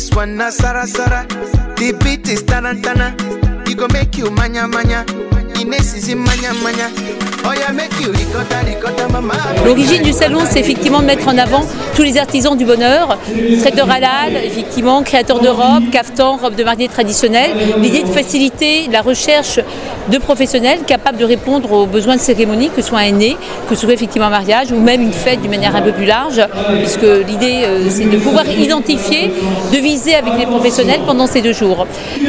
This one na Sara Sara. The beat is tarantana. It go make you manya manya. Ines is in manya manya. Oh yeah, make you ricotta ricotta mama. L'origine du salon, c'est effectivement de mettre en avant tous les artisans du bonheur, traiteurs halal, effectivement, créateurs de robes, caftans, robes de mariée traditionnelles. L'idée de faciliter la recherche de professionnels capables de répondre aux besoins de cérémonie, que ce soit un aîné, que ce soit effectivement un mariage ou même une fête d'une manière un peu plus large, puisque l'idée c'est de pouvoir identifier, de viser avec les professionnels pendant ces 2 jours.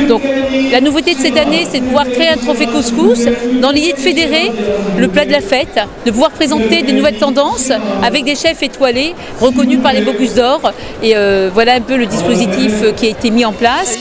Donc la nouveauté de cette année, c'est de pouvoir créer un trophée couscous dans l'idée de fédérer le plat de la fête, de pouvoir présenter des nouvelles tendances avec des chefs étoilés reconnus par les Bocuse d'Or. Et voilà un peu le dispositif qui a été mis en place.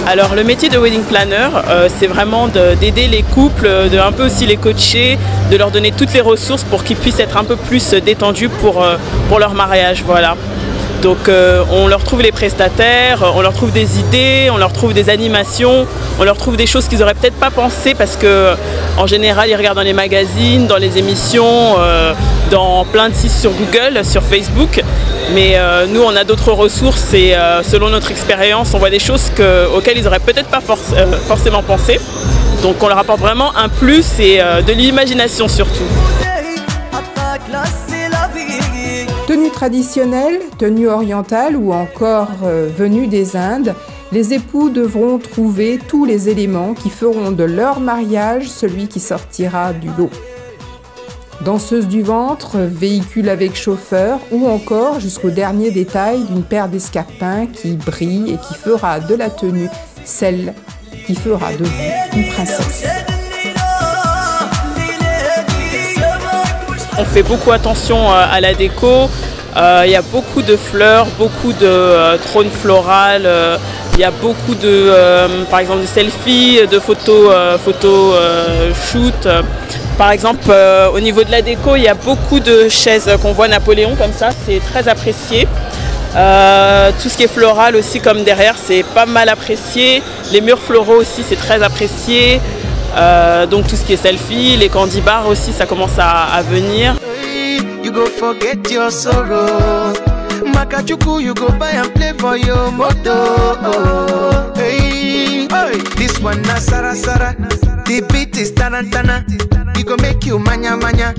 Alors le métier de wedding planner, c'est vraiment d'aider les couples, de un peu aussi les coacher, de leur donner toutes les ressources pour qu'ils puissent être un peu plus détendus pour leur mariage. Voilà. Donc on leur trouve les prestataires, on leur trouve des idées, on leur trouve des animations, on leur trouve des choses qu'ils n'auraient peut-être pas pensé parce que en général ils regardent dans les magazines, dans les émissions, dans plein de sites sur Google, sur Facebook. Mais nous on a d'autres ressources et selon notre expérience on voit des choses auxquelles ils n'auraient peut-être pas forcément pensé. Donc on leur apporte vraiment un plus et de l'imagination surtout. Tenue traditionnelle, tenue orientale ou encore venue des Indes, les époux devront trouver tous les éléments qui feront de leur mariage celui qui sortira du lot. Danseuse du ventre, véhicule avec chauffeur ou encore jusqu'au dernier détail d'une paire d'escarpins qui brille et qui fera de la tenue celle qui fera de vous une princesse. On fait beaucoup attention à la déco, il y a beaucoup de fleurs, beaucoup de trônes florales, il y a beaucoup de, par exemple, de selfies, de photos shoot. Par exemple, au niveau de la déco, il y a beaucoup de chaises qu'on voit Napoléon comme ça, c'est très apprécié. Tout ce qui est floral aussi comme derrière, c'est pas mal apprécié. Les murs floraux aussi, c'est très apprécié. Donc tout ce qui est selfie, les candy bars aussi, ça commence à venir. You go forget your sorrow. Makachuku, you go buy and play for your moto. Hey, hey. This one na Sara Sara. The beat is tarantana. It go make you manya manya.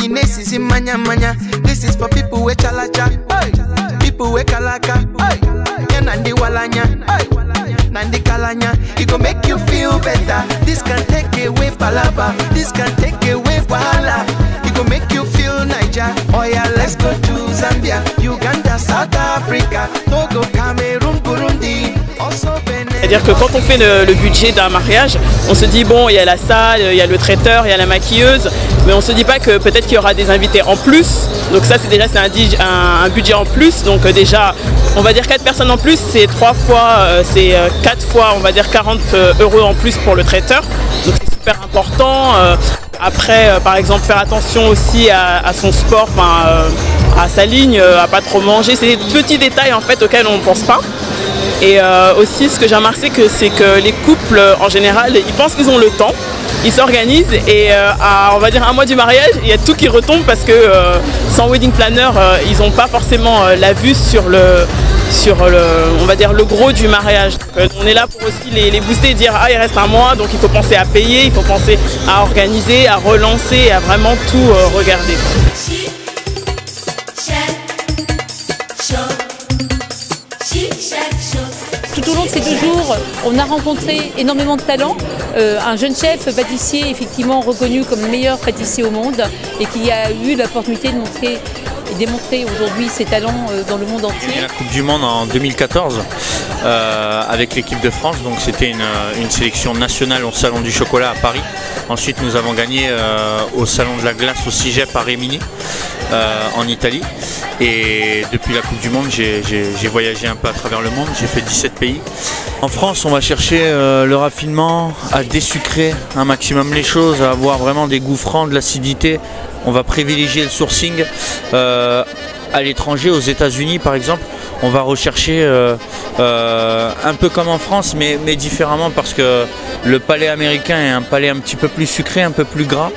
Ines is in manya manya. This is for people with chalacha. Hey, people with kalaka. Hey, nandi walanya. Hey, nandi kalanya. It go make you feel better. This can take away palaba. This can take away wahala. It go make you feel Niger. Oh yeah, let's go to Zambia, Uganda, South Africa, Togo, Cameroun, Burundi. C'est-à-dire que quand on fait le budget d'un mariage, on se dit bon, il y a la salle, il y a le traiteur, il y a la maquilleuse, mais on se dit pas que peut-être qu'il y aura des invités en plus. Donc ça, c'est un budget en plus. Donc déjà, on va dire 4 personnes en plus, c'est 4 fois, on va dire 40 € en plus pour le traiteur. Donc c'est super important. Après, par exemple, faire attention aussi à son sport, à sa ligne, à pas trop manger. C'est des petits détails en fait auxquels on ne pense pas. Et aussi, ce que j'ai remarqué, c'est que les couples, en général, ils pensent qu'ils ont le temps, ils s'organisent et on va dire 1 mois du mariage, il y a tout qui retombe parce que sans wedding planner, ils n'ont pas forcément la vue sur on va dire le gros du mariage. On est là pour aussi les booster et dire ah, il reste 1 mois, donc il faut penser à payer, il faut penser à organiser, à relancer, à vraiment tout regarder. Tout au long de ces 2 jours, on a rencontré énormément de talents. Un jeune chef pâtissier, effectivement reconnu comme le meilleur pâtissier au monde et qui a eu l'opportunité de montrer et démontrer aujourd'hui ses talents dans le monde entier. La Coupe du Monde en 2014 avec l'équipe de France, donc c'était une sélection nationale au Salon du Chocolat à Paris. Ensuite nous avons gagné au Salon de la Glace au Cégep à Rimini en Italie. Et depuis la Coupe du Monde, j'ai voyagé un peu à travers le monde, j'ai fait 17 pays. En France, on va chercher le raffinement, à désucrer un maximum les choses, à avoir vraiment des goûts francs, de l'acidité. On va privilégier le sourcing. À l'étranger, aux États-Unis par exemple, on va rechercher un peu comme en France, mais différemment parce que le palais américain est un palais un petit peu plus sucré, un peu plus gras.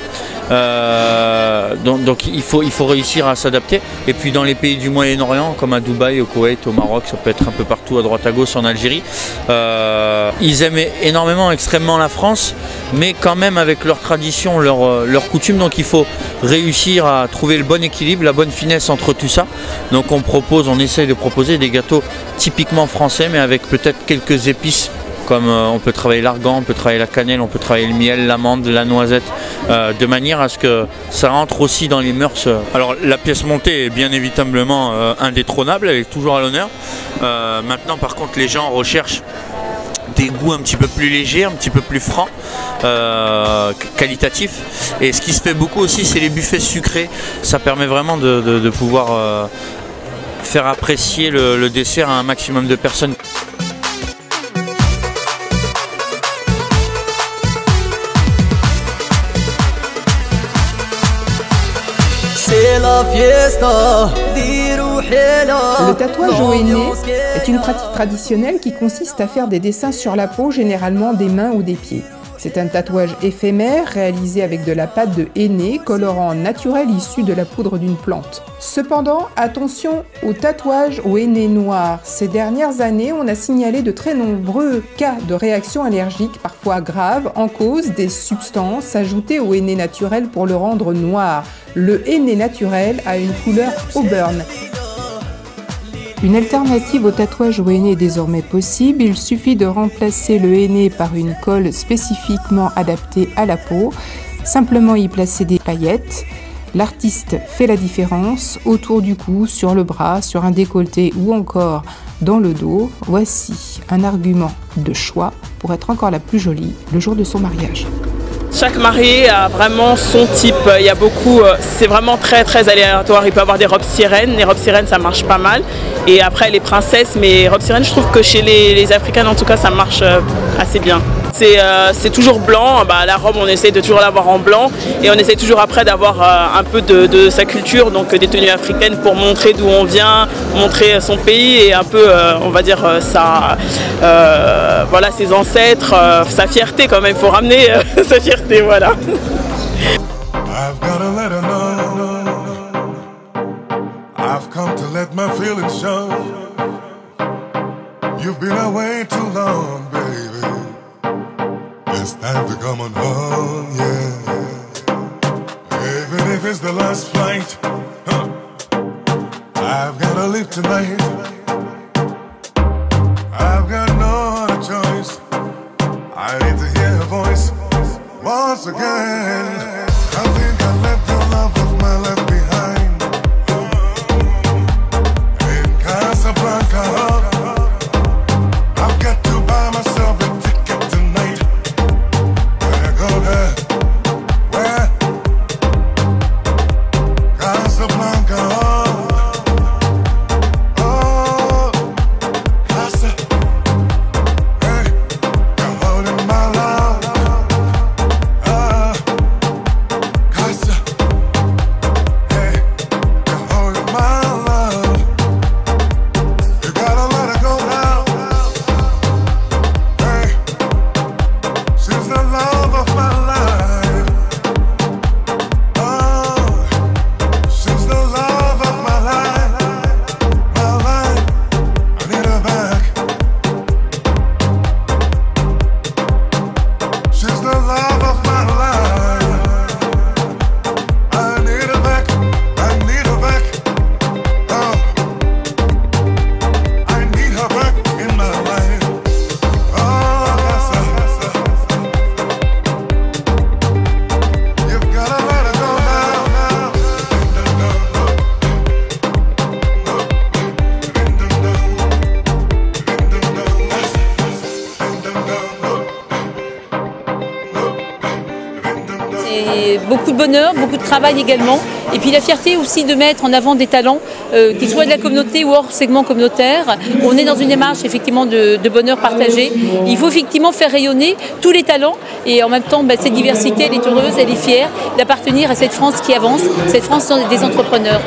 Donc il faut réussir à s'adapter. Et puis dans les pays du Moyen-Orient, comme à Dubaï, au Koweït, au Maroc, ça peut être un peu partout à droite à gauche, en Algérie, ils aiment énormément, extrêmement la France, mais quand même avec leur tradition, leur coutume. Donc il faut réussir à trouver le bon équilibre, la bonne finesse entre tout ça. Donc on essaye de proposer des gâteaux typiquement français, mais avec peut-être quelques épices. Comme on peut travailler l'argan, on peut travailler la cannelle, on peut travailler le miel, l'amande, la noisette, de manière à ce que ça rentre aussi dans les mœurs. Alors la pièce montée est bien évidemment indétrônable, elle est toujours à l'honneur. Maintenant par contre les gens recherchent des goûts un petit peu plus légers, un petit peu plus francs, qualitatifs. Et ce qui se fait beaucoup aussi, c'est les buffets sucrés. Ça permet vraiment de pouvoir faire apprécier le dessert à un maximum de personnes. Le tatouage au henné est une pratique traditionnelle qui consiste à faire des dessins sur la peau, généralement des mains ou des pieds. C'est un tatouage éphémère réalisé avec de la pâte de henné, colorant naturel issu de la poudre d'une plante. Cependant, attention au tatouage au henné noir. Ces dernières années, on a signalé de très nombreux cas de réactions allergiques, parfois graves, en cause des substances ajoutées au henné naturel pour le rendre noir. Le henné naturel a une couleur auburn. Une alternative au tatouage au henné est désormais possible. Il suffit de remplacer le henné par une colle spécifiquement adaptée à la peau, simplement y placer des paillettes. L'artiste fait la différence autour du cou, sur le bras, sur un décolleté ou encore dans le dos. Voici un argument de choix pour être encore la plus jolie le jour de son mariage. Chaque mariée a vraiment son type. Il y a beaucoup, c'est vraiment très aléatoire. Il peut y avoir des robes sirènes. Les robes sirènes, ça marche pas mal. Et après les princesses, mais robes sirènes, je trouve que chez les africaines, en tout cas, ça marche assez bien. C'est toujours blanc. La robe, on essaie de toujours l'avoir en blanc. Et on essaie toujours après d'avoir un peu de sa culture, donc des tenues africaines pour montrer d'où on vient, montrer son pays et un peu, on va dire, voilà, ses ancêtres, sa fierté quand même. Il faut ramener sa fierté, voilà. I've gotta let her know. I've come to let my feelings show. You've been away too long, baby. It's time to come on home, yeah. Even if it's the last flight, I've gotta leave tonight. I've got no other choice. I need to hear her voice once again. I think I left the love of my life behind in Casablanca. I've got to buy myself a ticket tonight. Where I go there? Where? Casablanca. Oh, Casa. Hey, you're holding my love. Casa. beaucoup de bonheur, beaucoup de travail également. Et puis la fierté aussi de mettre en avant des talents, qu'ils soient de la communauté ou hors segment communautaire. On est dans une démarche effectivement de bonheur partagé. Il faut effectivement faire rayonner tous les talents et en même temps cette diversité, elle est heureuse, elle est fière d'appartenir à cette France qui avance, cette France des entrepreneurs.